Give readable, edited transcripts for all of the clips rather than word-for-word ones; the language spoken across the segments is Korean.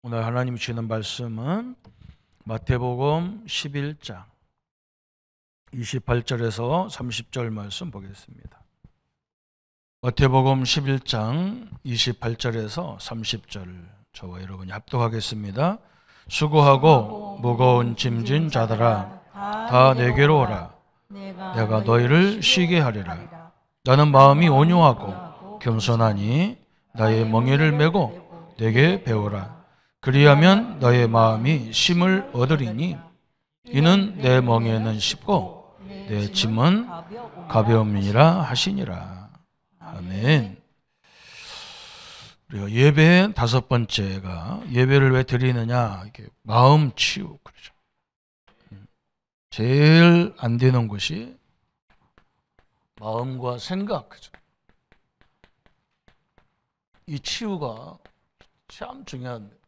오늘 하나님이 주시는 말씀은 마태복음 11장 28절에서 30절 말씀 보겠습니다. 마태복음 11장 28절에서 30절 저와 여러분이 합독하겠습니다. 수고하고 무거운 짐진 자들아 다 내게로 오라. 내가 너희를 쉬게 하리라. 나는 마음이 온유하고 겸손하니 나의 멍에를 메고 내게 배우라. 그리하면 너의 마음이 쉼을 얻으리니 이는 내 멍에는 쉽고 내 짐은 가벼움이라 하시니라. 아멘. 우리가 예배의 다섯 번째가 예배를 왜 드리느냐? 이게 마음 치유 그러죠. 제일 안 되는 것이 마음과 생각 그죠. 이 치유가 참 중요합니다.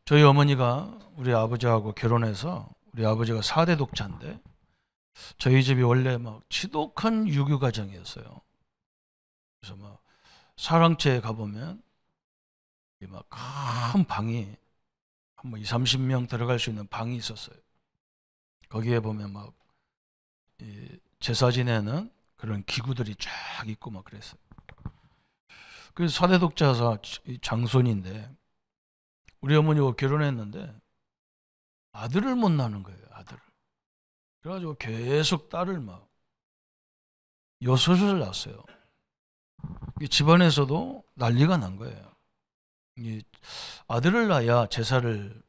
저희 어머니가 우리 아버지하고 결혼해서 우리 아버지가 4대 독자인데 저희 집이 원래 막 지독한 유교 가정이었어요. 그래서 막 사랑채에 가보면 막 큰 방이 한 20, 30명 들어갈 수 있는 방이 있었어요. 거기에 보면 막 제사 지내는 그런 기구들이 쫙 있고 막 그랬어요. 그래서 4대 독자사 장손인데 우리 어머니가 결혼했는데 아들을 못 낳는 거예요. 아들을. 그래가지고 계속 딸을 막 6을 낳았어요. 집안에서도 난리가 난 거예요. 아들을 낳아야 제사를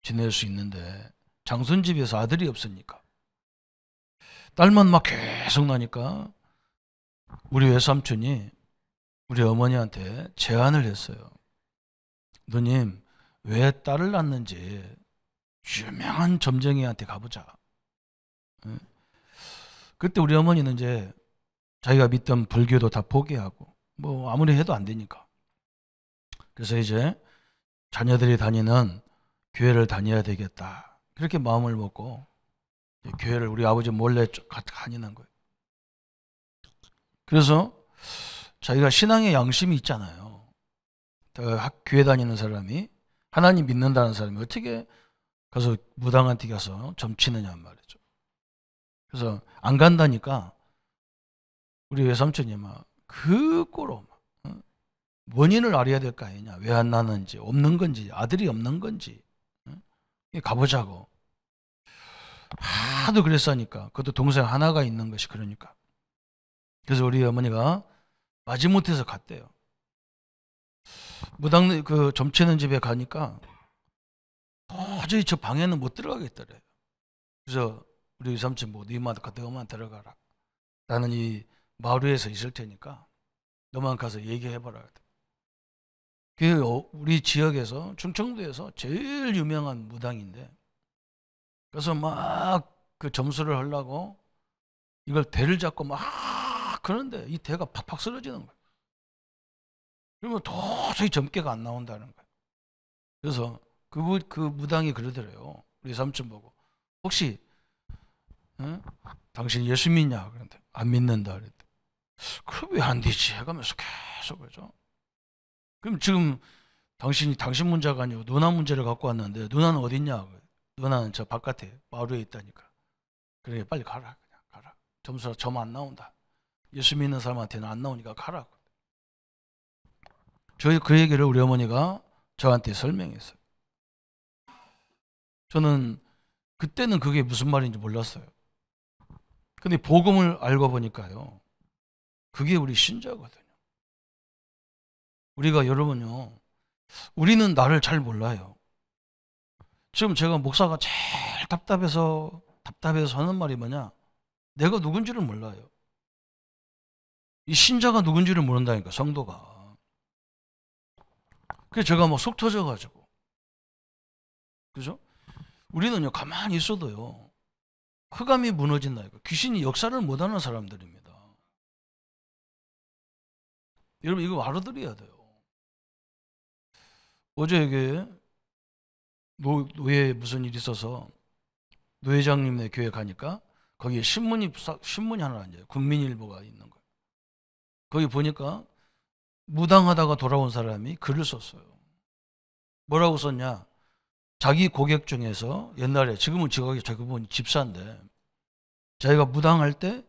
지낼 수 있는데 장손집에서 아들이 없으니까 딸만 막 계속 나니까 우리 외삼촌이 우리 어머니한테 제안을 했어요. 누님 왜 딸을 낳는지 유명한 점쟁이한테 가보자. 그때 우리 어머니는 이제 자기가 믿던 불교도 다 포기하고 뭐 아무리 해도 안 되니까 그래서 이제 자녀들이 다니는 교회를 다녀야 되겠다 그렇게 마음을 먹고 교회를 우리 아버지 몰래 다니는 거예요. 그래서 자기가 신앙의 양심이 있잖아요. 교회 다니는 사람이 하나님 믿는다는 사람이 어떻게 가서 무당한테 가서 점치느냐 말이죠. 그래서 안 간다니까 우리 외삼촌이 막 그 꼴로 원인을 알아야 될 거 아니냐. 왜 안 나는지, 없는 건지, 아들이 없는 건지 가보자고. 하도 그랬으니까 그것도 동생 하나가 있는 것이 그러니까. 그래서 우리 어머니가 마지못해서 갔대요. 무당 그 점치는 집에 가니까 도저히 저 방에는 못 들어가겠더래요. 그래서 우리 외삼촌 보고 너만 갔다 너만 들어가라. 나는 이 마을 위에서 있을 테니까 너만 가서 얘기해봐라. 그 우리 지역에서 충청도에서 제일 유명한 무당인데 그래서 막 그 점수를 하려고 이걸 대를 잡고 막 그런데 이 대가 팍팍 쓰러지는 거예요. 그러면 도저히 점괘가 안 나온다는 거예요. 그래서 그 무당이 그러더래요. 우리 삼촌 보고 혹시 당신 예수 믿냐? 그런데 안 믿는다 그랬대. 그럼 왜 안 되지? 해가면서 계속 그러죠. 그럼 지금 당신 문제가 아니고 누나 문제를 갖고 왔는데 누나는 어디 있냐? 누나는 저 바깥에 마루에 있다니까. 그래 빨리 가라. 그냥 가라. 점수가 점 안 나온다. 예수 믿는 사람한테는 안 나오니까 가라. 저희 그 얘기를 우리 어머니가 저한테 설명했어요. 저는 그때는 그게 무슨 말인지 몰랐어요. 근데 복음을 알고 보니까요. 그게 우리 신자거든요. 우리가 여러분요. 우리는 나를 잘 몰라요. 지금 제가 목사가 제일 답답해서 하는 말이 뭐냐? 내가 누군지를 몰라요. 이 신자가 누군지를 모른다니까, 성도가. 그래서 제가 막 속 터져가지고. 그죠? 우리는요, 가만히 있어도요, 흑암이 무너진다니까. 귀신이 역사를 못하는 사람들입니다. 여러분, 이거 알아들어야 돼요. 어제 이게 노예에 무슨 일이 있어서 노회장님네 교회 가니까 거기에 신문이 하나 앉아요. 국민일보가 있는 거예요. 거기 보니까 무당하다가 돌아온 사람이 글을 썼어요. 뭐라고 썼냐? 자기 고객 중에서 옛날에, 지금은 그분 집사인데, 자기가 무당할 때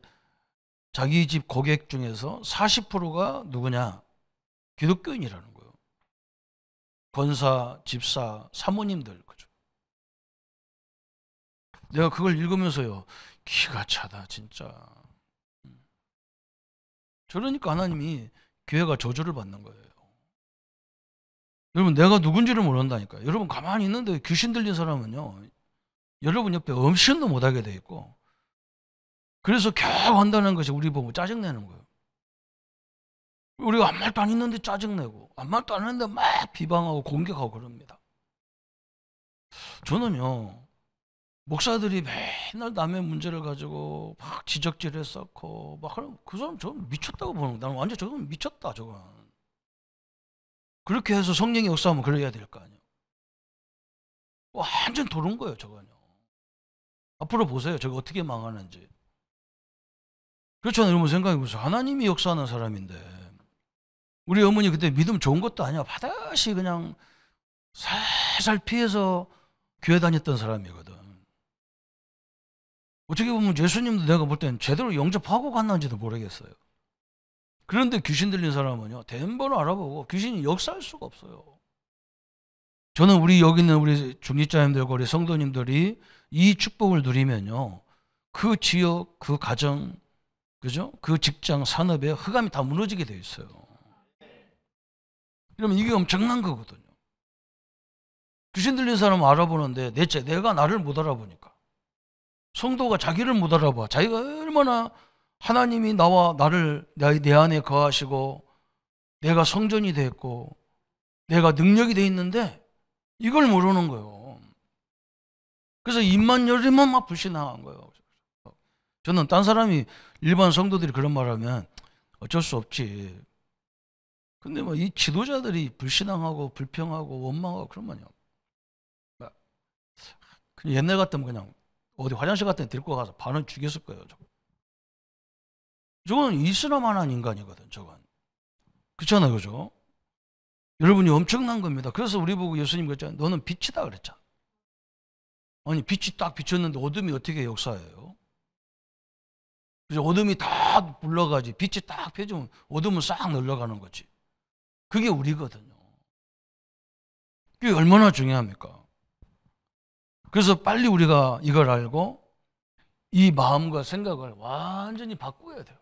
자기 집 고객 중에서 40%가 누구냐? 기독교인이라는 거예요. 권사, 집사, 사모님들. 그죠? 내가 그걸 읽으면서요, 기가 차다 진짜. 그러니까 하나님이 교회가 저주를 받는 거예요. 여러분, 내가 누군지를 모른다니까요. 여러분, 가만히 있는데 귀신 들린 사람은요, 여러분 옆에 음식도 못하게 돼 있고, 그래서 겨우 한다는 것이 우리 보고 짜증내는 거예요. 우리가 아무 말도 안 했는데 짜증내고, 아무 말도 안 했는데 막 비방하고 공격하고 그럽니다. 저는요, 목사들이 맨날 남의 문제를 가지고 막 지적질을 쌓고 막 하는 그 사람 저는 미쳤다고 보는 거예요. 나는 완전 저건 미쳤다 저건. 그렇게 해서 성령의 역사하면 그래야 될 거 아니에요. 완전 도른 거예요 저건요. 앞으로 보세요. 저거 어떻게 망하는지. 그렇잖아요. 여러분 생각해보세요. 하나님이 역사하는 사람인데, 우리 어머니 그때 믿음 좋은 것도 아니야. 바다시 그냥 살살 피해서 교회 다녔던 사람이거든. 어떻게 보면 예수님도 내가 볼 때는 제대로 영접하고 갔는지도 모르겠어요. 그런데 귀신 들린 사람은요, 대번호 알아보고 귀신이 역사할 수가 없어요. 저는 여기 있는 우리 중직자님들과 우리 성도님들이 이 축복을 누리면요, 그 지역, 그 가정, 그죠? 그 직장, 산업에 흑암이 다 무너지게 돼 있어요. 그러면 이게 엄청난 거거든요. 귀신 들린 사람은 알아보는데 내가 나를 못 알아보니까. 성도가 자기를 못 알아봐. 자기가 얼마나 하나님이 나를 내 안에 거하시고 내가 성전이 됐고 내가 능력이 돼 있는데 이걸 모르는 거예요. 그래서 입만 열리면 막 불신앙한 거예요. 저는 딴 사람이 일반 성도들이 그런 말하면 어쩔 수 없지. 근데 뭐 이 지도자들이 불신앙하고 불평하고 원망하고 그러면요. 그냥 옛날 같으면 그냥 어디 화장실 같은 데 데리고 가서 반은 죽였을 거예요. 저건 이슬람만한 인간이거든. 저건. 그렇잖아요. 그죠? 여러분이 엄청난 겁니다. 그래서 우리 보고 예수님 그랬잖아요. 너는 빛이다 그랬잖아. 아니 빛이 딱 비쳤는데 어둠이 어떻게 역사해요? 그죠? 어둠이 다 물러가지. 빛이 딱 펴지면 어둠은 싹 늘러가는 거지. 그게 우리거든요. 그게 얼마나 중요합니까? 그래서 빨리 우리가 이걸 알고 이 마음과 생각을 완전히 바꾸어야 돼요.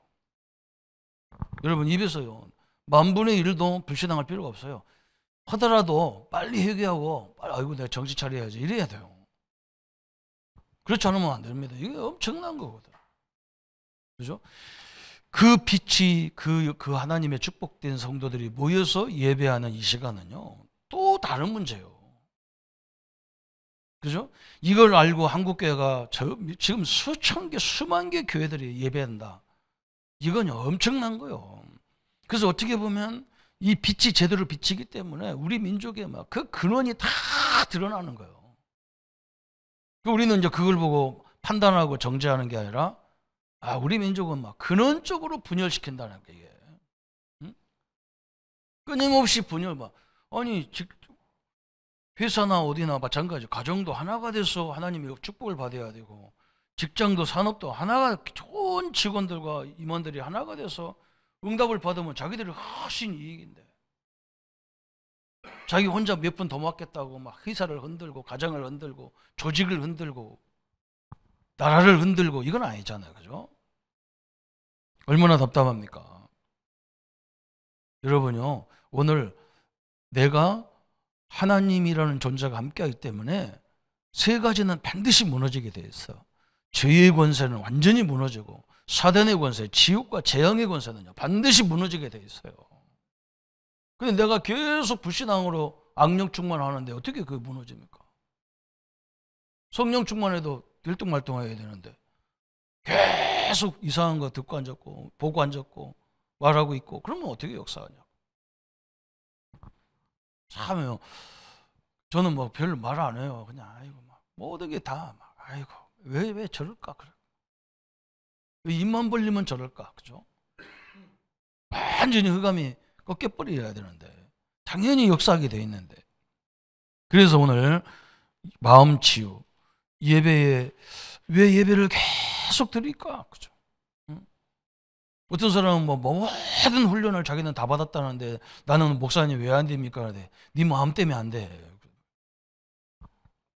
여러분 입에서요, 만분의 1도 불신앙할 필요가 없어요. 하더라도 빨리 회개하고 빨리 아이고 내가 정신 차려야지 이래야 돼요. 그렇지 않으면 안 됩니다. 이게 엄청난 거거든. 그죠? 그 빛이 그 하나님의 축복된 성도들이 모여서 예배하는 이 시간은요, 또 다른 문제예요. 그죠? 이걸 알고 한국교회가 지금 수천 개, 수만 개 교회들이 예배한다. 이건 엄청난 거예요. 그래서 어떻게 보면 이 빛이 제대로 비치기 때문에 우리 민족의 막 그 근원이 다 드러나는 거예요. 우리는 이제 그걸 보고 판단하고 정죄하는 게 아니라, 우리 민족은 막 근원적으로 분열시킨다는 게 이게. 응? 끊임없이 분열 아니 회사나 어디나 마찬가지. 가정도 하나가 돼서 하나님의 축복을 받아야 되고, 직장도 산업도 하나가 좋은 직원들과 임원들이 하나가 돼서 응답을 받으면 자기들이 훨씬 이익인데, 자기 혼자 몇 분 더 맡겠다고 막 회사를 흔들고 가정을 흔들고 조직을 흔들고 나라를 흔들고 이건 아니잖아요. 그죠? 얼마나 답답합니까? 여러분요, 오늘 내가 하나님이라는 존재가 함께하기 때문에 세 가지는 반드시 무너지게 돼 있어. 죄의 권세는 완전히 무너지고, 사단의 권세, 지옥과 재앙의 권세는요 반드시 무너지게 돼 있어요. 근데 내가 계속 불신앙으로 악령 충만하는데 어떻게 그게 무너집니까? 성령 충만해도 들뚱말뚱해야 되는데 계속 이상한 거 듣고 앉았고 보고 앉았고 말하고 있고, 그러면 어떻게 역사하냐? 참요. 저는 뭐 별로 말 안 해요. 그냥 아이고 막 모든 게 다 막 아이고 왜 저럴까 그래. 왜 입만 벌리면 저럴까, 그죠? 완전히 흑암이 꺾여버려야 되는데 당연히 역사하게 돼 있는데. 그래서 오늘 마음 치유 예배에 왜 예배를 계속 드릴까? 그죠? 응? 어떤 사람은 뭐 모든 훈련을 자기는 다 받았다는데 나는 목사님 왜 안 됩니까? 네 마음 때문에 안 돼.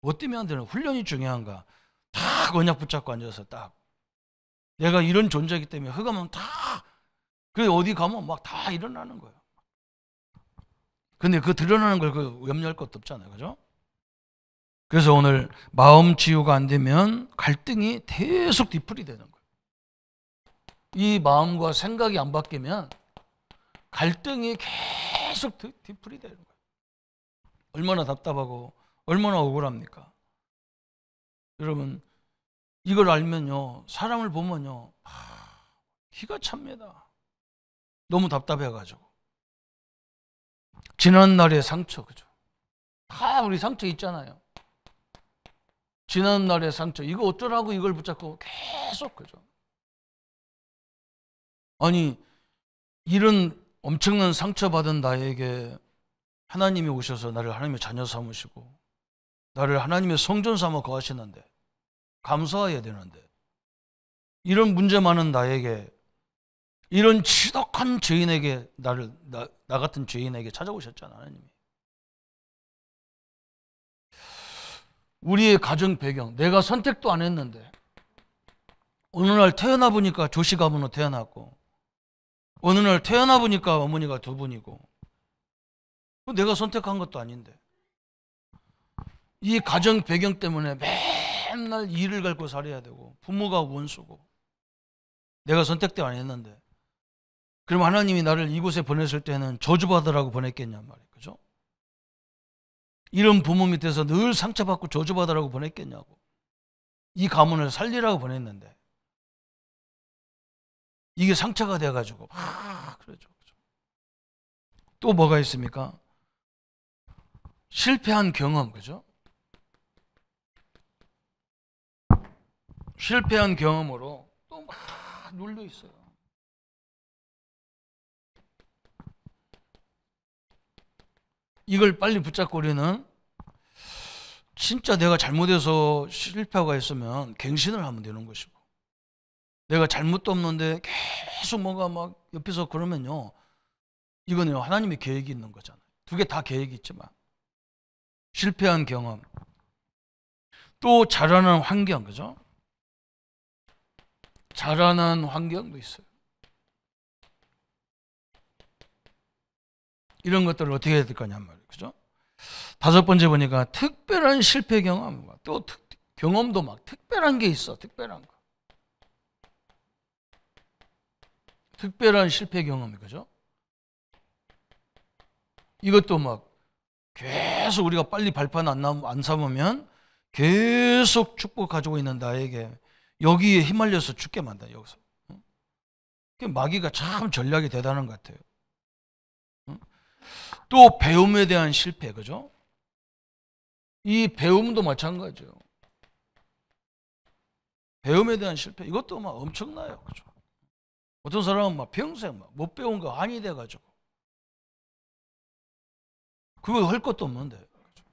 뭐 때문에 안 되는 훈련이 중요한가? 딱 언약 붙잡고 앉아서 딱 내가 이런 존재이기 때문에 흑암은 다 그래 어디 가면 막 다 일어나는 거예요. 근데 그 드러나는 걸 염려할 것도 없잖아요. 그죠? 그래서 오늘 마음 치유가 안 되면 갈등이 계속 뒤풀이 되는 거예요. 이 마음과 생각이 안 바뀌면 갈등이 계속 뒤풀이 되는 거예요. 얼마나 답답하고 얼마나 억울합니까? 여러분 이걸 알면요 사람을 보면요 기가 찹니다. 너무 답답해가지고 지난날의 상처 그죠? 다 우리 상처 있잖아요. 지난날의 상처 이거 어쩌라고 이걸 붙잡고 계속 그죠? 아니 이런 엄청난 상처받은 나에게 하나님이 오셔서 나를 하나님의 자녀 삼으시고 나를 하나님의 성전 삼아 거하시는데 감사해야 되는데 이런 문제 많은 나에게 이런 지독한 죄인에게 나 같은 죄인에게 찾아오셨잖아 하나님이. 우리의 가정 배경 내가 선택도 안 했는데 어느 날 태어나 보니까 조씨 가문으로 태어났고 어느 날 태어나 보니까 어머니가 두 분이고 내가 선택한 것도 아닌데 이 가정 배경 때문에 맨날 일을 갈고 살아야 되고 부모가 원수고 내가 선택도 안 했는데 그럼 하나님이 나를 이곳에 보냈을 때는 저주받으라고 보냈겠냔 말이에요. 그죠? 이런 부모 밑에서 늘 상처받고 저주받으라고 보냈겠냐고. 이 가문을 살리라고 보냈는데 이게 상처가 돼가지고 그러죠. 또 뭐가 있습니까? 실패한 경험, 그죠? 실패한 경험으로 또 막 눌려 있어요. 이걸 빨리 붙잡고 우리는 진짜 내가 잘못해서 실패가 있으면 갱신을 하면 되는 것이고 내가 잘못도 없는데 계속 뭔가 막 옆에서 그러면요 이거는 하나님의 계획이 있는 거잖아요. 두 개 다 계획이 있지만 실패한 경험 또 자라는 환경 그죠? 자라는 환경도 있어요. 이런 것들을 어떻게 해야 될 거냐 말이에요. 그죠? 다섯 번째 보니까 특별한 실패 경험 또 경험도 막 특별한 게 있어. 특별한 거. 특별한 실패 경험이 그죠? 이것도 막 계속 우리가 빨리 발판 안 삼으면 계속 축복 가지고 있는 나에게 여기에 휘말려서 죽게 만다 여기서. 마귀가 참 전략이 대단한 것 같아요. 또 배움에 대한 실패 그죠? 이 배움도 마찬가지예요. 배움에 대한 실패 이것도 막 엄청나요. 그죠? 어떤 사람은 막 평생 못 배운 거 한이 돼가지고 그거 할 것도 없는데 그죠?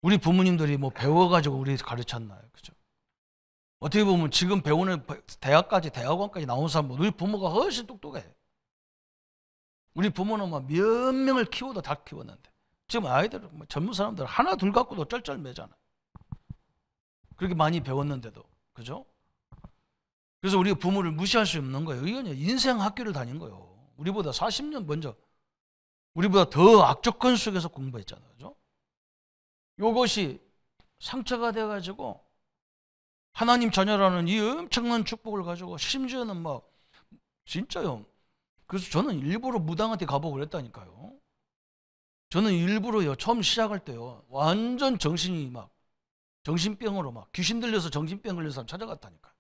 우리 부모님들이 뭐 배워가지고 우리 가르쳤나요? 그죠? 어떻게 보면 지금 배우는 대학원까지 나온 사람은 우리 부모가 훨씬 똑똑해. 우리 부모는 막 몇 명을 키워도 다 키웠는데 지금 아이들은 뭐 젊은 사람들 하나 둘 갖고도 쩔쩔매잖아. 그렇게 많이 배웠는데도 그죠? 그래서 우리가 부모를 무시할 수 없는 거예요. 이건 인생 학교를 다닌 거예요. 우리보다 40년 먼저 우리보다 더 악조건 속에서 공부했잖아요. 그죠? 이것이 상처가 돼가지고 하나님 자녀라는 이 엄청난 축복을 가지고 심지어는 막 진짜요. 그래서 저는 일부러 무당한테 가보고 그랬다니까요. 저는 일부러요. 처음 시작할 때요. 완전 정신이 막 정신병으로 막 귀신 들려서 정신병 걸린 사람 찾아갔다니까요.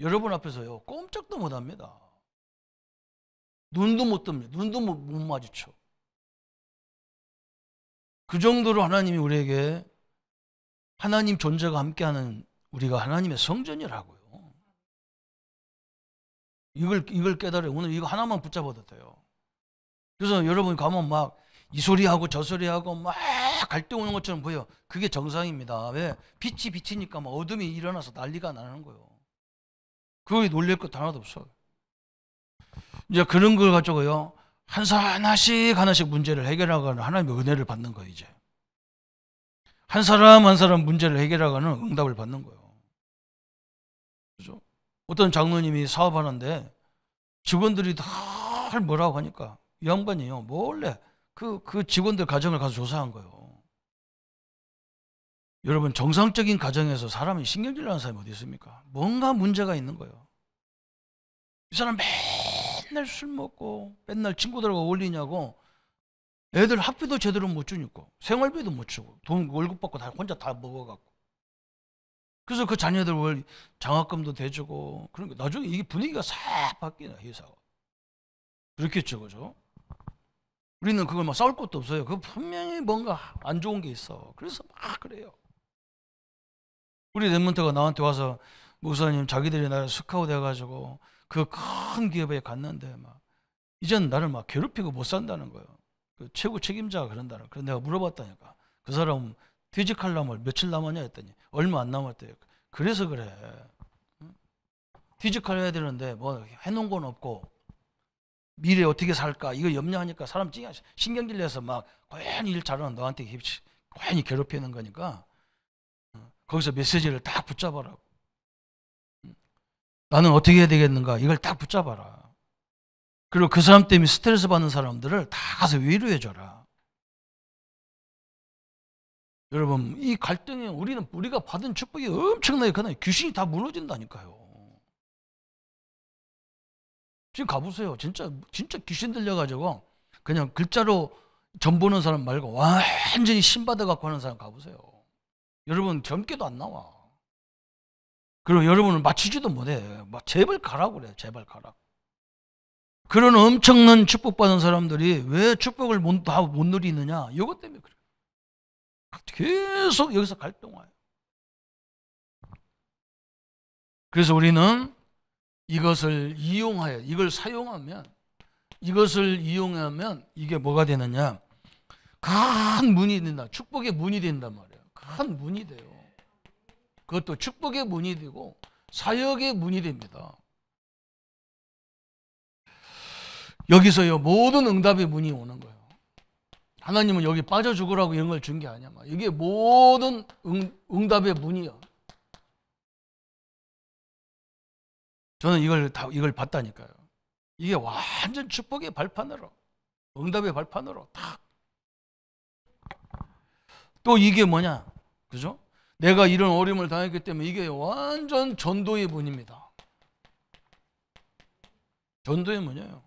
여러분 앞에서요. 꼼짝도 못 합니다. 눈도 못 뜹니다. 눈도 못 마주쳐. 그 정도로 하나님이 우리에게 하나님 존재가 함께하는 우리가 하나님의 성전이라고요. 이걸 깨달아요. 오늘 이거 하나만 붙잡아도 돼요. 그래서 여러분 가면 막 이 소리하고 저 소리하고 막 갈등 오는 것처럼 보여. 그게 정상입니다. 왜? 빛이 비치니까 막 어둠이 일어나서 난리가 나는 거예요. 그거에 놀랄 것도 하나도 없어. 이제 그런 걸 가지고요, 하나씩 문제를 해결하고는 하나님의 은혜를 받는 거예요. 이제 한 사람 한 사람 문제를 해결하고는 응답을 받는 거예요. 그죠? 어떤 장로님이 사업하는데 직원들이 다 뭐라고 하니까 이 양반이요 몰래 그 직원들 가정을 가서 조사한 거예요. 여러분, 정상적인 가정에서 사람이 신경질 나는 사람이 어디 있습니까? 뭔가 문제가 있는 거예요. 이 사람 맨날 술 먹고 맨날 친구들하고 어울리냐고 애들 학비도 제대로 못 주니까 생활비도 못 주고 돈 월급 받고 다 혼자 다 먹어갖고, 그래서 그 자녀들 장학금도 대주고 그런 거 나중에 이게 분위기가 싹 바뀌나 회사가. 그렇겠죠, 그죠? 우리는 그걸 막 싸울 것도 없어요. 그 분명히 뭔가 안 좋은 게 있어. 그래서 막 그래요. 우리 랩몬트가 나한테 와서 목사님 자기들이 나를 스카우트 해가지고 그 큰 기업에 갔는데 막 이젠 나를 막 괴롭히고 못 산다는 거예요. 그 최고 책임자가 그런다는. 그래서 내가 물어봤다니까. 그 사람 퇴직하려면 며칠 남았냐 했더니 얼마 안 남았대요. 그래서 그래. 퇴직해야 되는데 뭐 해놓은 건 없고 미래 어떻게 살까 이거 염려하니까 사람 신경질 내서 막 고연히 일 잘하는 너한테 고연히 괴롭히는 거니까 거기서 메시지를 딱 붙잡아라. 나는 어떻게 해야 되겠는가 이걸 딱 붙잡아라. 그리고 그 사람 때문에 스트레스 받는 사람들을 다 가서 위로해줘라. 여러분, 이 갈등에 우리가 받은 축복이 엄청나게 크나요? 귀신이 다 무너진다니까요. 지금 가보세요. 진짜 귀신 들려가지고 그냥 글자로 점 보는 사람 말고 완전히 신받아갖고 하는 사람 가보세요. 여러분 젊게도 안 나와. 그리고 여러분을 맞추지도 못해. 막 제발 가라고 그래. 제발 가라. 그런 엄청난 축복받은 사람들이 왜 축복을 다 못 누리느냐? 이것 때문에 그래. 계속 여기서 갈등와요. 그래서 우리는 이것을 이용하면 이게 뭐가 되느냐? 큰 문이 된다. 축복의 문이 된단 말이에요. 큰 문이 돼요. 그것도 축복의 문이 되고 사역의 문이 됩니다. 여기서요 모든 응답의 문이 오는 거예요. 하나님은 여기 빠져 죽으라고 이런 걸 준 게 아니야. 이게 모든 응답의 문이야. 저는 이걸 봤다니까요. 이게 완전 축복의 발판으로, 응답의 발판으로 딱. 또 이게 뭐냐, 그죠? 내가 이런 어려움을 당했기 때문에 이게 완전 전도의 문입니다. 전도의 문이에요.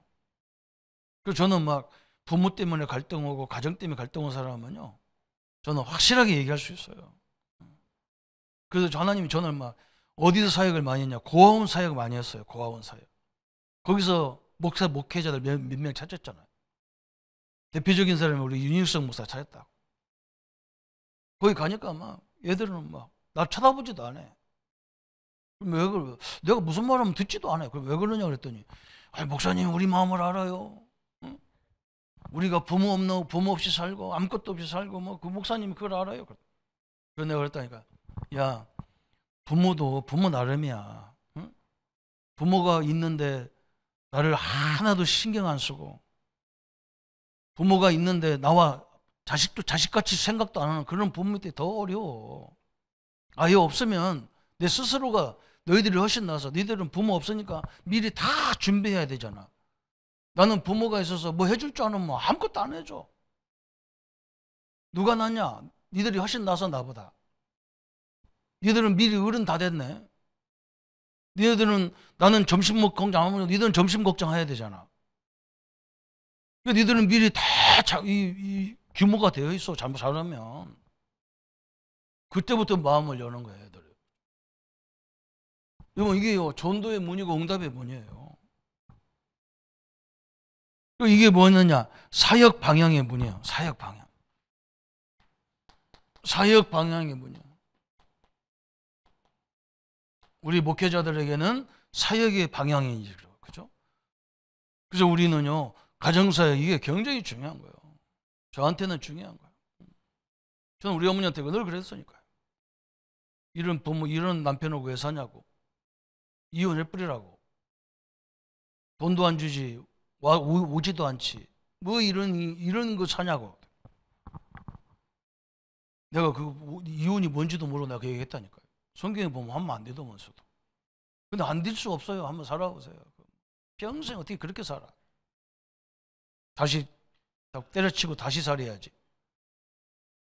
그래서 저는 막 부모 때문에 갈등 오고 가정 때문에 갈등 온 사람은요, 저는 확실하게 얘기할 수 있어요. 그래서 하나님이 저는 막 어디서 사역을 많이 했냐, 고아원 사역을 많이 했어요. 고아원 사역. 거기서 목회자들 몇 명 찾았잖아요. 대표적인 사람이 우리 윤익성 목사 찾았다고. 거기 가니까 막 얘들은 막 나 쳐다보지도 않아. 그럼 왜 그래? 내가 무슨 말하면 듣지도 않아요. 그럼 왜 그러냐 그랬더니, 아니, 목사님 우리 마음을 알아요. 응? 우리가 부모 없이 살고 아무것도 없이 살고 뭐 그 목사님이 그걸 알아요. 그래서 내가 그랬다니까. 야, 부모도 부모 나름이야. 응? 부모가 있는데 나를 하나도 신경 안 쓰고, 부모가 있는데 나와 자식도 자식같이 생각도 안 하는 그런 부모한테 더 어려워. 아예 없으면 내 스스로가 너희들이 훨씬 나아서, 너희들은 부모 없으니까 미리 다 준비해야 되잖아. 나는 부모가 있어서 뭐 해줄 줄 아는 뭐 아무것도 안 해줘. 누가 낫냐? 니들이 훨씬 나아서 나보다. 니들은 미리 어른 다 됐네. 니들은 나는 점심 걱정 안 하면 니들은 점심 걱정해야 되잖아. 니들은 미리 다 이 규모가 되어 있어. 잘하면 그때부터 마음을 여는 거예요, 애들. 여러분, 이게요 전도의 문이고 응답의 문이에요. 이게 뭐냐냐? 사역 방향의 문이에요. 사역 방향. 사역 방향의 문이에요. 우리 목회자들에게는 사역의 방향이죠. 그죠? 그래서 우리는요, 가정사역 이게 굉장히 중요한 거예요. 저한테는 중요한 거예요. 저는 우리 어머니한테 늘 그랬으니까요. 이런 부모, 이런 남편하고 왜 사냐고. 이혼해버리라고. 돈도 안 주지, 오지도 않지. 뭐 이런 거 사냐고. 내가 그 이혼이 뭔지도 모르고 내가 그 얘기했다니까요. 성경에 보면 하면 안 되더면서도. 근데 안 될 수 없어요. 한번 살아보세요. 평생 어떻게 그렇게 살아? 다시 때려치고 다시 살아야지.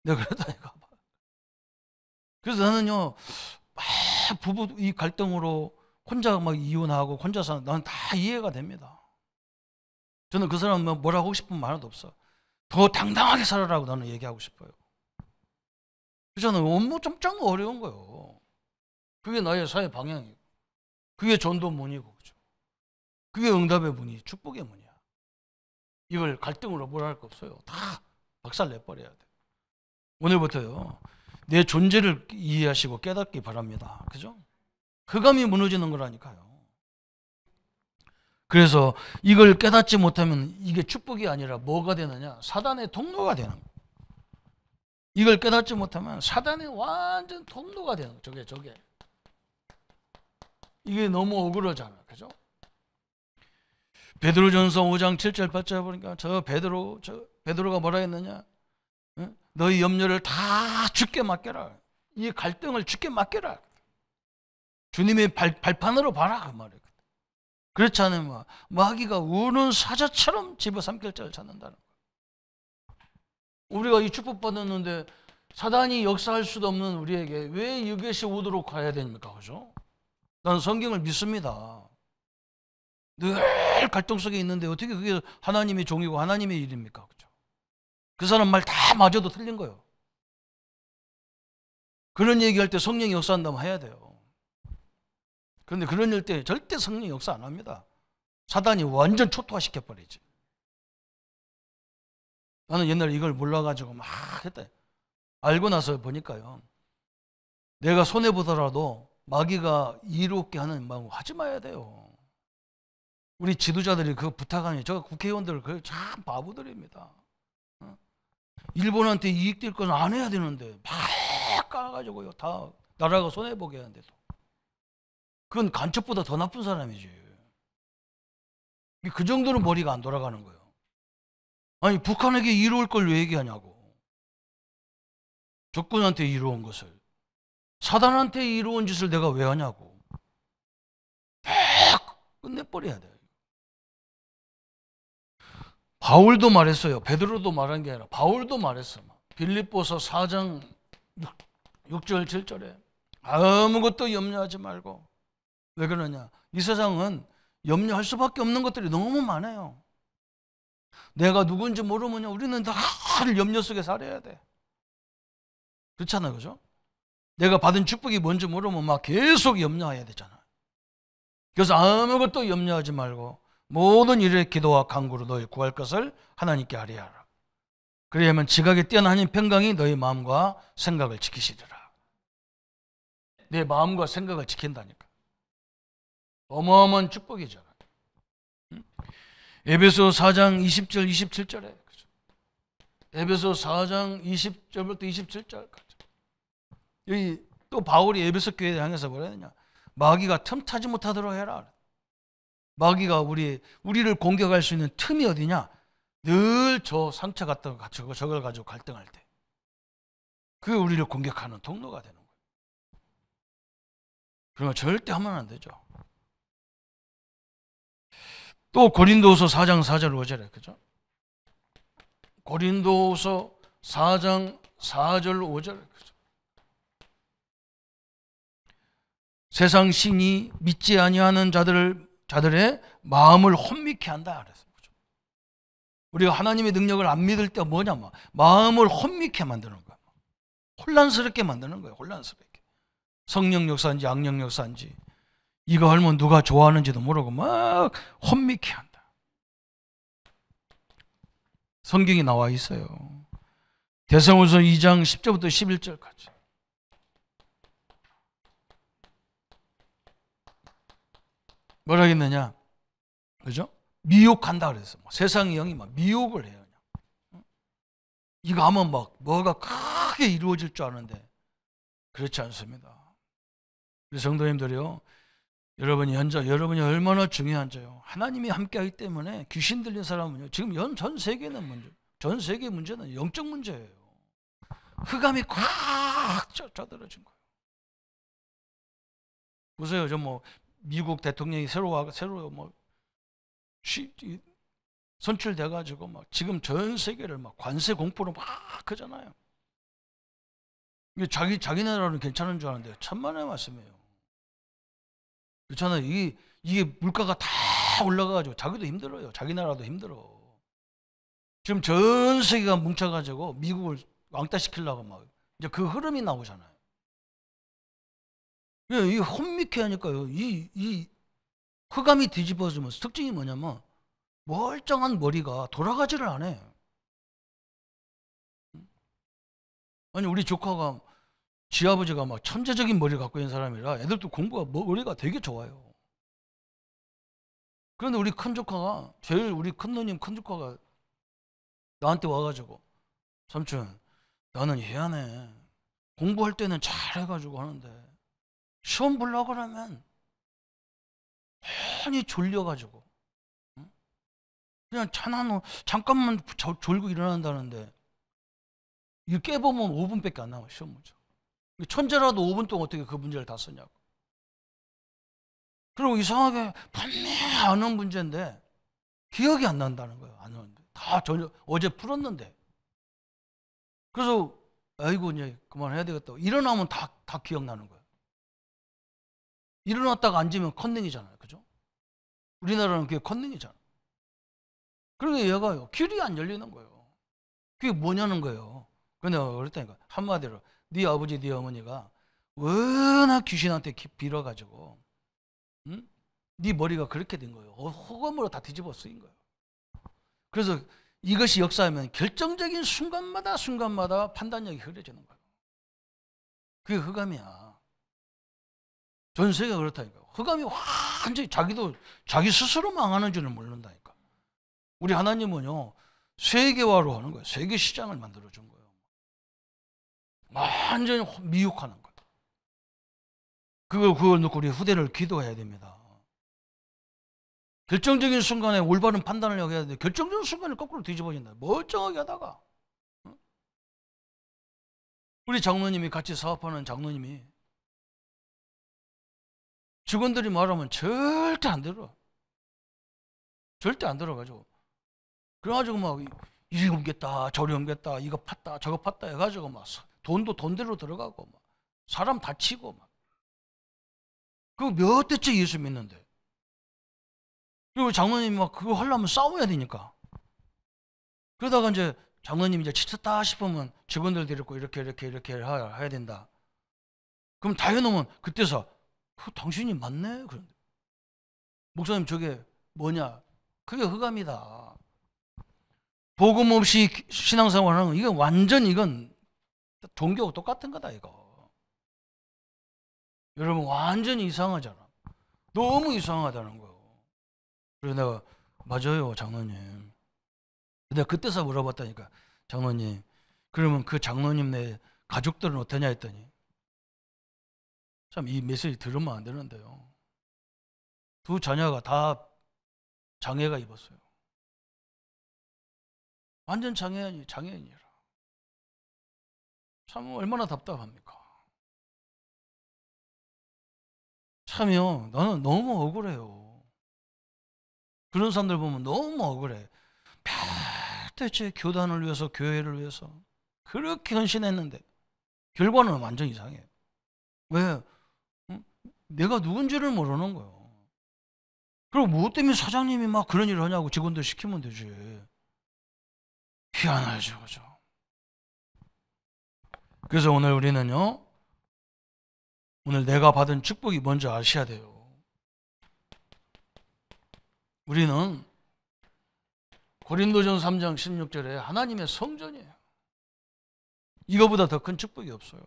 내가 그랬다니까. 그래서 나는요, 막 부부 이 갈등으로 혼자 막 이혼하고 혼자 사는 나는 다 이해가 됩니다. 저는 그 사람 뭐라 하고 싶은 말 하나도 없어. 더 당당하게 살아라고 나는 얘기하고 싶어요. 그래서 저는 업무 좀 어려운 거예요. 그게 나의 사회 방향이고, 그게 전도문이고, 그죠? 그게 응답의 문이, 축복의 문이야. 이걸 갈등으로 뭘 할 거 없어요. 다 박살 내버려야 돼. 오늘부터요, 내 존재를 이해하시고 깨닫기 바랍니다. 그죠? 흑암이 무너지는 거라니까요. 그래서 이걸 깨닫지 못하면 이게 축복이 아니라 뭐가 되느냐? 사단의 통로가 되는 거예요. 이걸 깨닫지 못하면 사단의 완전 통로가 되는 거예요. 저게. 이게 너무 억울하잖아. 그죠? 베드로전서 5장 7절 8절 보니까 베드로가 뭐라 했느냐? 응? 너희 염려를 다 주께 맡겨라. 이 갈등을 주께 맡겨라. 주님의 발판으로 봐라 그 말이에요. 그렇지 않으면 마귀가 우는 사자처럼 집어삼킬 자를 찾는다는 거예요. 우리가 이 축복 받았는데 사단이 역사할 수도 없는 우리에게 왜 이것이 오도록 가야 됩니까? 그죠? 나는 성경을 믿습니다. 늘 갈등 속에 있는데 어떻게 그게 하나님의 종이고 하나님의 일입니까? 그죠? 그 사람 말 다 맞아도 틀린 거예요. 그런 얘기할 때 성령이 역사한다면 해야 돼요. 그런데 그런 일 때 절대 성령이 역사 안 합니다. 사단이 완전 초토화시켜버리지. 나는 옛날에 이걸 몰라가지고 막 했다. 알고 나서 보니까요. 내가 손해보더라도 마귀가 이롭게 하는 마음 하지 마야 돼요. 우리 지도자들이 그거 부탁하니 저 국회의원들 그 참 바보들입니다. 일본한테 이익될 건 안 해야 되는데 막 까가지고요. 다 나라가 손해보게 하는데도. 그건 간첩보다 더 나쁜 사람이지. 그 정도로 머리가 안 돌아가는 거예요. 아니 북한에게 이로울 걸 왜 얘기하냐고. 적군한테 이로운 것을. 사단한테 이로운 짓을 내가 왜 하냐고. 막 끝내버려야 돼요. 바울도 말했어요. 베드로도 말한 게 아니라 바울도 말했어. 빌립보서 4장 6절 7절에 아무것도 염려하지 말고. 왜 그러냐? 이 세상은 염려할 수밖에 없는 것들이 너무 많아요. 내가 누군지 모르면 우리는 다 염려 속에 살아야 돼. 그렇잖아요. 그죠? 내가 받은 축복이 뭔지 모르면 막 계속 염려해야 되잖아. 그래서 아무것도 염려하지 말고 모든 일에 기도와 간구로 너희 구할 것을 하나님께 아뢰하라. 그래야만 지각에 뛰어난 평강이 너희 마음과 생각을 지키시리라. 내 마음과 생각을 지킨다니까. 어마어마한 축복이잖아. 에베소 4장 20절 27절에 에베소 4장 20절부터 27절까지 여기 또 바울이 에베소 교회에 향해서 뭐라 했느냐? 마귀가 틈타지 못하도록 해라. 마귀가 우리를 공격할 수 있는 틈이 어디냐? 늘 저 상처 같은 거 저걸 가지고 갈등할 때 그게 우리를 공격하는 통로가 되는 거예요. 그러면 절대 하면 안 되죠. 또 고린도후서 4장 4절 5절에 그죠? 고린도후서 4장 4절 5절에 그죠? 세상 신이 믿지 아니하는 자들의 마음을 혼미케 한다 그랬어요. 우리가 하나님의 능력을 안 믿을 때 뭐냐? 마음을 혼미케 만드는 거야. 혼란스럽게 만드는 거예요. 혼란스럽게. 성령 역사인지 악령 역사인지 이거 하면 누가 좋아하는지도 모르고 막 혼미케 한다. 성경이 나와 있어요. 데살로니가서 2장 10절부터 11절까지. 뭐라 했느냐? 그죠? 미혹한다 그랬어. 세상의 영이 막 미혹을 해요. 이거 하면 막 뭐가 크게 이루어질 줄 아는데 그렇지 않습니다. 우리 성도님들이요, 여러분이 얼마나 중요한 자요. 하나님이 함께하기 때문에 귀신 들린 사람은요, 지금 전 세계는 전 세계 문제는 영적 문제예요. 흑암이 꽉 짜들어진 거예요. 보세요, 저 뭐 미국 대통령이 새로 뭐 선출돼 가지고 막 지금 전 세계를 막 관세 공포로 막 하잖아요. 이게 자기 나라는 괜찮은 줄 아는데 천만의 말씀이에요. 그렇잖아요. 이게 물가가 다 올라가가지고 자기도 힘들어요. 자기 나라도 힘들어. 지금 전 세계가 뭉쳐가지고 미국을 왕따시키려고 막 이제 그 흐름이 나오잖아요. 이 혼미케 하니까요. 이 흑암이 뒤집어지면서 특징이 뭐냐면 멀쩡한 머리가 돌아가지를 않아요. 아니 우리 조카가 지아버지가 막 천재적인 머리를 갖고 있는 사람이라 애들도 공부가 머리가 되게 좋아요. 그런데 우리 큰 조카가 우리 큰 누님 큰 조카가 나한테 와가지고 삼촌 나는 희한해. 공부할 때는 잘해가지고 하는데 시험 보려고 그러면 괜히 졸려가지고 그냥 잠깐만 졸고 일어난다는데 이거 깨보면 5분밖에 안 남아요. 시험 문제. 천재라도 5분 동안 어떻게 그 문제를 다 쓰냐고. 그리고 이상하게 분명히 아는 문제인데 기억이 안 난다는 거예요. 안 나는데 다 어제 풀었는데. 그래서 아이고 이제 그만해야 되겠다. 일어나면 다 기억나는 거예요. 일어났다가 앉으면 컨닝이잖아요. 그죠? 우리나라는 그게 컨닝이잖아요. 그러니까 얘가요, 길이 안 열리는 거예요. 그게 뭐냐는 거예요. 근데 내가 그랬다니까. 한마디로 네 아버지 네 어머니가 워낙 귀신한테 빌어가지고 응? 네 머리가 그렇게 된 거예요. 허검으로 다 뒤집어 쓰인 거예요. 그래서 이것이 역사하면 결정적인 순간마다 판단력이 흐려지는 거예요. 그게 흑암이야. 전 세계가 그렇다니까요. 흑암이 완전히 자기 스스로 망하는 줄을 모른다니까. 우리 하나님은요, 세계화로 하는 거예요. 세계 시장을 만들어준 거예요. 완전히 미혹하는 거예요. 그걸 놓고 우리 후대를 기도해야 됩니다. 결정적인 순간에 올바른 판단을 해야 되는데 결정적인 순간에 거꾸로 뒤집어진다. 멀쩡하게 하다가 우리 장로님이 같이 사업하는 장로님이 직원들이 말하면 절대 안 들어. 절대 안 들어가지고 그래가지고 막 이리 옮겼다 저리 옮겼다 이거 팠다 저거 팠다 해가지고 막 돈도 돈대로 들어가고 막 사람 다치고 막 그 몇 대째 예수 믿는데 그리고 장로님이 막 그거 하려면 싸워야 되니까 그러다가 이제 장로님이 이제 지쳤다 싶으면 직원들 데리고 이렇게 해야 된다. 그럼 다 해놓으면 그때서 당신이 맞네? 그런데 목사님 저게 뭐냐? 그게 흑암이다. 복음 없이 신앙생활 하는 건 이건 종교하고 똑같은 거다 이거. 여러분 완전히 이상하잖아. 너무 이상하다는 거예요. 그래서 내가 맞아요 장로님. 내가 그때서 물어봤다니까. 장로님 그러면 그 장로님 네 가족들은 어떠냐 했더니 참 이 메시지 들으면 안 되는데요. 두 자녀가 다 장애가 입었어요. 완전 장애인이라. 참 얼마나 답답합니까? 참요, 나는 너무 억울해요. 그런 사람들 보면 너무 억울해. 도대체 교단을 위해서, 교회를 위해서 그렇게 헌신했는데 결과는 완전 이상해. 왜? 응? 내가 누군지를 모르는 거예요. 그리고 무엇 때문에 사장님이 막 그런 일을 하냐고 직원들 시키면 되지. 희한하죠, 그죠? 그래서 오늘 우리는요, 오늘 내가 받은 축복이 뭔지 아셔야 돼요. 우리는 고린도전 3장 16절에 하나님의 성전이에요. 이거보다 더 큰 축복이 없어요.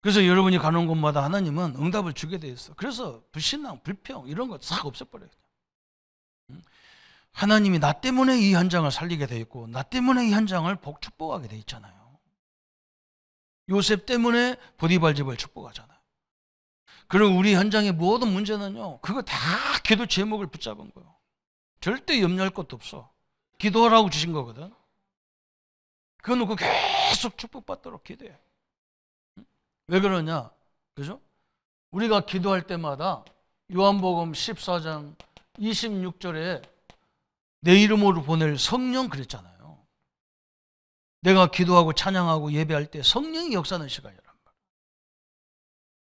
그래서 여러분이 가는 곳마다 하나님은 응답을 주게 돼 있어. 그래서 불신앙, 불평 이런 거 싹 없애버려요. 하나님이 나 때문에 이 현장을 살리게 돼 있고 나 때문에 이 현장을 축복하게 돼 있잖아요. 요셉 때문에 보디발 집을 축복하잖아요. 그리고 우리 현장의 모든 문제는요, 그거 다 기도 제목을 붙잡은 거예요. 절대 염려할 것도 없어. 기도하라고 주신 거거든. 그거 놓고 계속 축복받도록 기도해. 왜 그러냐? 그죠? 우리가 기도할 때마다 요한복음 14장 26절에 내 이름으로 보낼 성령 그랬잖아요. 내가 기도하고 찬양하고 예배할 때 성령이 역사하는 시간이란 말이에요.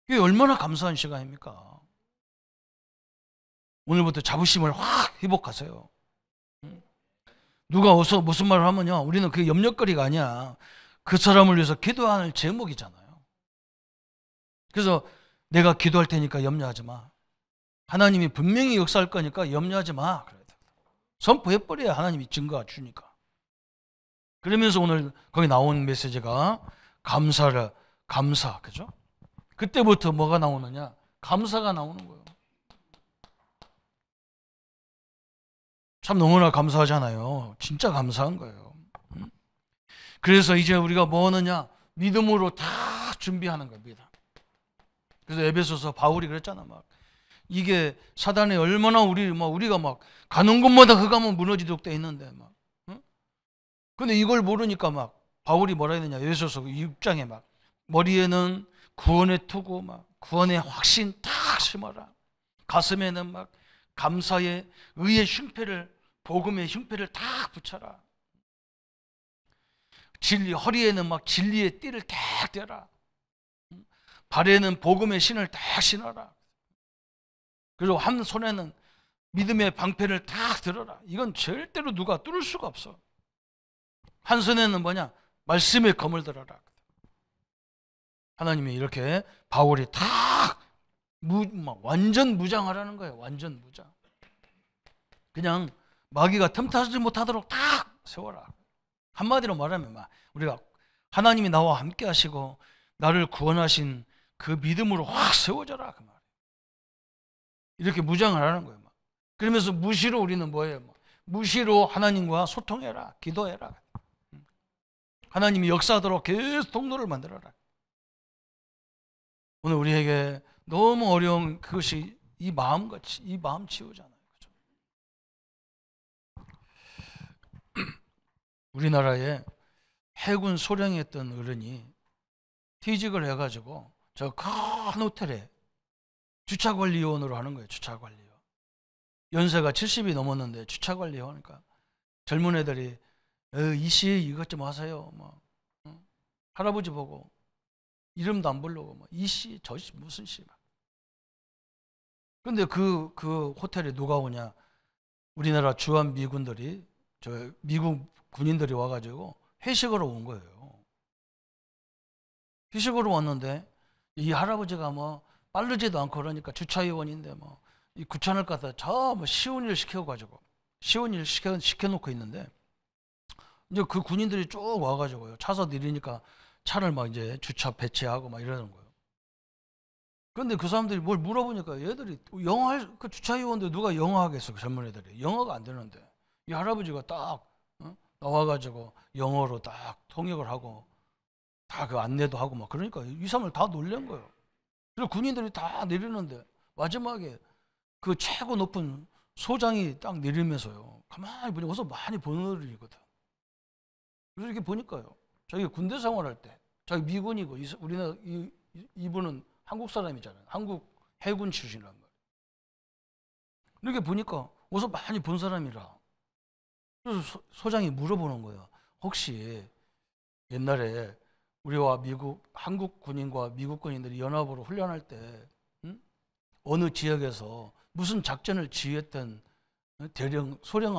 이게 얼마나 감사한 시간입니까? 오늘부터 자부심을 확 회복하세요. 누가 어서 무슨 말을 하면요, 우리는 그게 염려거리가 아니야. 그 사람을 위해서 기도하는 제목이잖아요. 그래서 내가 기도할 테니까 염려하지 마. 하나님이 분명히 역사할 거니까 염려하지 마. 선포해버려야 하나님이 증거가 주니까. 그러면서 오늘 거기 나온 메시지가 감사, 그죠? 그때부터 뭐가 나오느냐? 감사가 나오는 거예요. 참 너무나 감사하잖아요. 진짜 감사한 거예요. 그래서 이제 우리가 뭐 하느냐? 믿음으로 다 준비하는 거예요. 믿음. 그래서 에베소서 바울이 그랬잖아. 막 이게 사단이 얼마나 우리가 막 가는 곳마다 흑암은 무너지도록 돼 있는데 막. 근데 이걸 모르니까 막 바울이 뭐라 했느냐? 에베소서 6장에 막 머리에는 구원의 투구, 막 구원의 확신 딱 심어라. 가슴에는 막 감사의 의의 흉패를, 복음의 흉패를 딱 붙여라. 진리, 허리에는 막 진리의 띠를 딱 떼라. 발에는 복음의 신을 딱 신어라. 그리고 한 손에는 믿음의 방패를 딱 들어라. 이건 절대로 누가 뚫을 수가 없어. 한 손에는 뭐냐? 말씀의 검을 들어라. 하나님이 이렇게 바울이 딱 완전 무장하라는 거예요. 완전 무장. 그냥 마귀가 틈타지 못하도록 딱 세워라. 한마디로 말하면 막 우리가 하나님이 나와 함께 하시고 나를 구원하신 그 믿음으로 확 세워져라. 그 말. 이렇게 무장을 하는 거예요. 막. 그러면서 무시로 우리는 뭐예요? 무시로 하나님과 소통해라. 기도해라. 하나님이 역사하도록 계속 통로를 만들어라. 오늘 우리에게 너무 어려운 그것이 이 마음 치유잖아요. 그렇죠? 우리나라에 해군 소령이었던 어른이 퇴직을 해가지고 저 큰 호텔에 주차관리요원으로 하는 거예요. 주차관리요. 연세가 70이 넘었는데 주차관리요 하니까 젊은 애들이 이씨 이것 좀 하세요. 뭐 할아버지 보고 이름도 안 부르고 뭐 이씨 저씨 무슨 씨. 근데 그 호텔에 누가 오냐? 우리나라 주한 미군들이 미국 군인들이 와가지고 회식으로 온 거예요. 회식으로 왔는데 이 할아버지가 뭐 빠르지도 않고 그러니까 주차요원인데 뭐 이 구천을 갖다 저 뭐 쉬운 일 시켜가지고 쉬운 일 시켜놓고 있는데 이제 그 군인들이 쭉 와가지고요. 차서 내리니까 차를 막 이제 주차 배치하고 막 이러는 거예요. 그런데 그 사람들이 뭘 물어보니까 얘들이 그 주차요원들 누가 영어 하겠어? 그 젊은 애들이 영어가 안 되는데 이 할아버지가 딱 나와가지고 영어로 딱 통역을 하고 다 그 안내도 하고 막 그러니까 이 사람을 다 놀란 거예요. 그리고 군인들이 다 내리는데 마지막에 그 최고 높은 소장이 딱 내리면서요. 가만히 보니 어서 많이 보는 얼굴이거든. 그래서 이렇게 보니까요. 자기가 군대 생활할 때 자기 미군이고 우리나라 이분은 한국 사람이잖아요. 한국 해군 출신이란 말이에요. 이렇게 보니까 어서 많이 본 사람이라. 그래서 소장이 물어보는 거예요. 혹시 옛날에 우리와 한국 군인과 미국 군인들이 연합으로 훈련할 때 어느 지역에서 무슨 작전을 지휘했던 대령 소령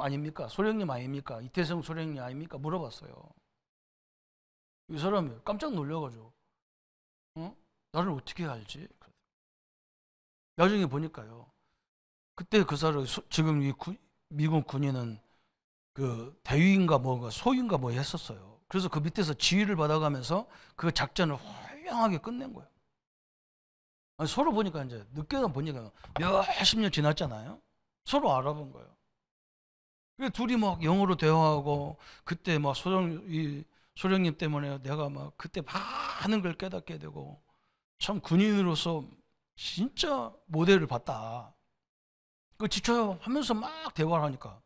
아닙니까? 소령님 아닙니까? 이태성 소령님 아닙니까? 물어봤어요. 이 사람이 깜짝 놀라가지고 나를 어떻게 알지? 나중에 보니까요. 그때 그 사람 지금 이 미국 군인은 그 대위인가 뭐가 소위인가 뭐 했었어요. 그래서 그 밑에서 지휘를 받아가면서 그 작전을 훌륭하게 끝낸 거예요. 아니, 서로 보니까 이제 늦게는 보니까 몇십 년 지났잖아요. 서로 알아본 거예요. 그래서 둘이 막 영어로 대화하고, 그때 막 소령님 때문에 내가 막 그때 많은 걸 깨닫게 되고, 참 군인으로서 진짜 모델을 봤다. 그 지쳐요 하면서 막 대화를 하니까,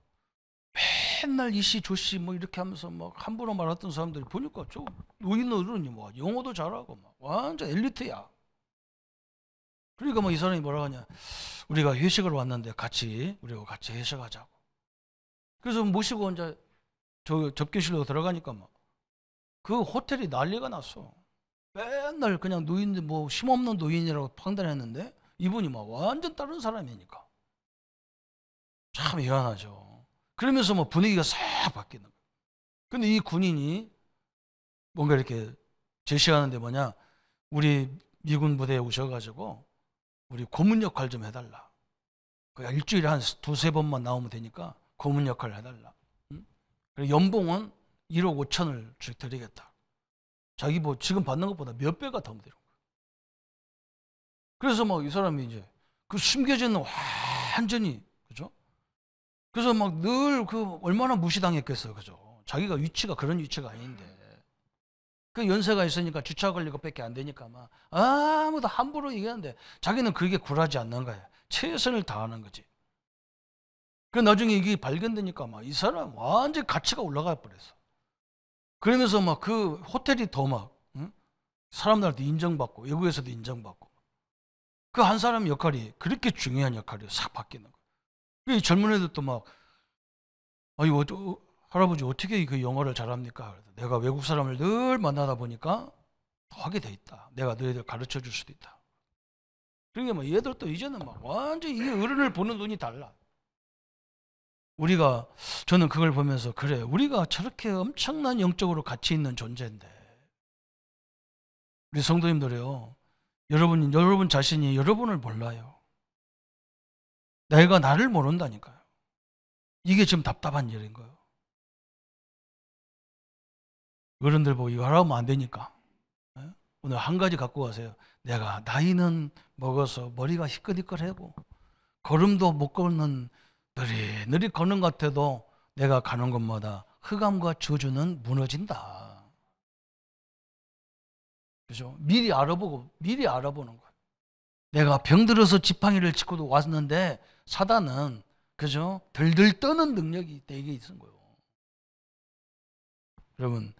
맨날 이씨 조씨 뭐 이렇게 하면서 막 함부로 말했던 사람들이 보니까 저 노인 어른이 뭐 영어도 잘하고 막 완전 엘리트야. 그러니까 뭐 이 사람이 뭐라 하냐, 우리가 회식을 왔는데 우리가 같이 회식하자고. 그래서 모시고 이제 저 접견실로 들어가니까 막 그 호텔이 난리가 났어. 맨날 그냥 노인들 뭐 힘없는 노인이라고 판단했는데 이분이 막 완전 다른 사람이니까 참 희한하죠. 그러면서 뭐 분위기가 싹 바뀌는 거예요. 근데 이 군인이 뭔가 이렇게 제시하는데 뭐냐, 우리 미군 부대에 오셔가지고 우리 고문 역할 좀 해달라. 그 일주일에 한 두세 번만 나오면 되니까 고문 역할을 해달라. 응? 그리고 연봉은 1억 5천을 드리겠다. 자기 뭐 지금 받는 것보다 몇 배가 더 드려. 그래서 막 이 사람이 이제 그 숨겨진 완전히, 그죠? 그래서 막 늘 그 얼마나 무시당했겠어요, 그죠? 자기가 위치가 그런 위치가 아닌데. 그 연세가 있으니까 주차 걸리고 밖에 안 되니까 막 아무도 함부로 얘기하는데 자기는 그게 굴하지 않는 거예요. 최선을 다하는 거지. 그 나중에 이게 발견되니까 막 이 사람 완전 가치가 올라가 버렸어. 그러면서 막 그 호텔이 더 막, 응? 사람들한테 인정받고 외국에서도 인정받고, 그 한 사람 역할이 그렇게 중요한 역할이 싹 바뀌는 거예요. 이 젊은 애들도 막, 아유 할아버지 어떻게 그 영어를 잘합니까? 내가 외국 사람을 늘 만나다 보니까 하게 돼 있다. 내가 너희들 가르쳐 줄 수도 있다. 그러니까 뭐 얘들도 이제는 막 완전히 이 어른을 보는 눈이 달라. 저는 그걸 보면서, 그래, 우리가 저렇게 엄청난 영적으로 가치 있는 존재인데, 우리 성도님들이요, 여러분 자신이 여러분을 몰라요. 내가 나를 모른다니까요. 이게 지금 답답한 일인 거예요. 어른들 보고 이거 하라면 안 되니까. 오늘 한 가지 갖고 가세요. 내가 나이는 먹어서 머리가 희끗희끗하고 걸음도 못 걷는, 느리느리 걷는 것 같아도 내가 가는 곳마다 흑암과 저주는 무너진다. 그죠? 미리 알아보는 거예요. 내가 병들어서 지팡이를 짚고도 왔는데 사단은, 그죠? 들들 떠는 능력이 내게 있는 거예요. 여러분,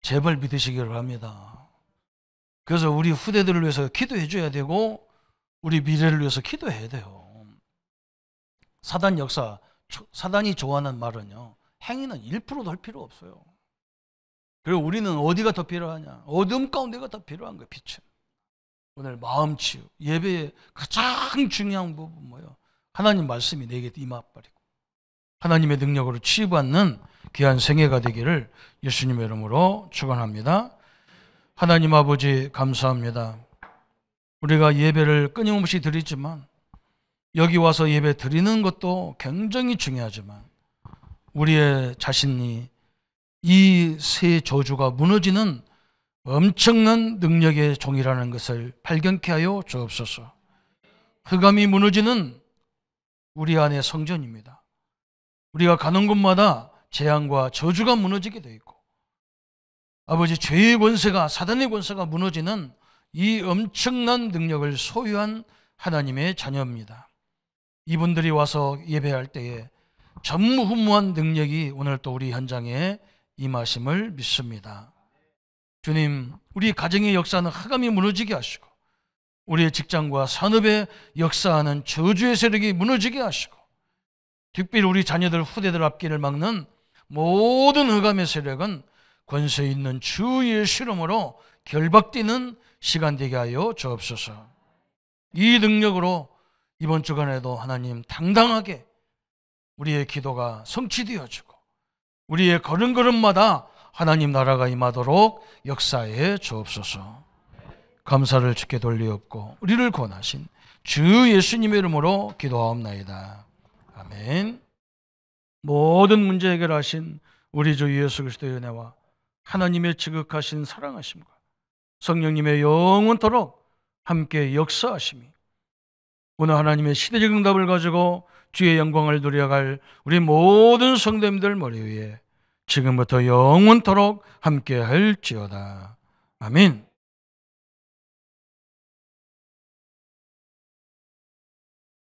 제발 믿으시기를 바랍니다. 그래서 우리 후대들을 위해서 기도해 줘야 되고 우리 미래를 위해서 기도해야 돼요. 사단이 좋아하는 말은요, 행위는 1%도 할 필요 없어요. 그리고 우리는 어디가 더 필요하냐? 어둠 가운데가 더 필요한 거예요. 빛은. 오늘 마음 치유, 예배의 가장 중요한 부분 뭐예요? 하나님 말씀이 내게 임해버리고 하나님의 능력으로 치유받는 귀한 생애가 되기를 예수님의 이름으로 축원합니다. 하나님 아버지 감사합니다. 우리가 예배를 끊임없이 드리지만, 여기 와서 예배 드리는 것도 굉장히 중요하지만, 우리의 자신이 이 세 저주가 무너지는 엄청난 능력의 종이라는 것을 발견케 하여 주옵소서. 흑암이 무너지는 우리 안의 성전입니다. 우리가 가는 곳마다 재앙과 저주가 무너지게 되어 있고, 아버지, 죄의 권세가, 사단의 권세가 무너지는 이 엄청난 능력을 소유한 하나님의 자녀입니다. 이분들이 와서 예배할 때에 전무후무한 능력이 오늘 또 우리 현장에 임하심을 믿습니다. 주님, 우리 가정의 역사는 흑암이 무너지게 하시고, 우리의 직장과 산업의 역사하는 저주의 세력이 무너지게 하시고, 특별히 우리 자녀들, 후대들 앞길을 막는 모든 흑암의 세력은 권세 있는 주 예수 이름으로 결박되는 시간 되게 하여 주옵소서. 이 능력으로 이번 주간에도 하나님 당당하게 우리의 기도가 성취되어지고 우리의 걸음걸음마다 하나님 나라가 임하도록 역사해 주옵소서. 감사를 주께 돌리옵고 우리를 구원하신 주 예수님의 이름으로 기도하옵나이다. 아멘. 모든 문제 해결하신 우리 주 예수 그리스도의 은혜와 하나님의 지극하신 사랑하심과 성령님의 영원토록 함께 역사하심이 오늘 하나님의 시대적 응답을 가지고 주의 영광을 누려갈 우리 모든 성도님들 머리 위에 지금부터 영원토록 함께 할지어다. 아멘.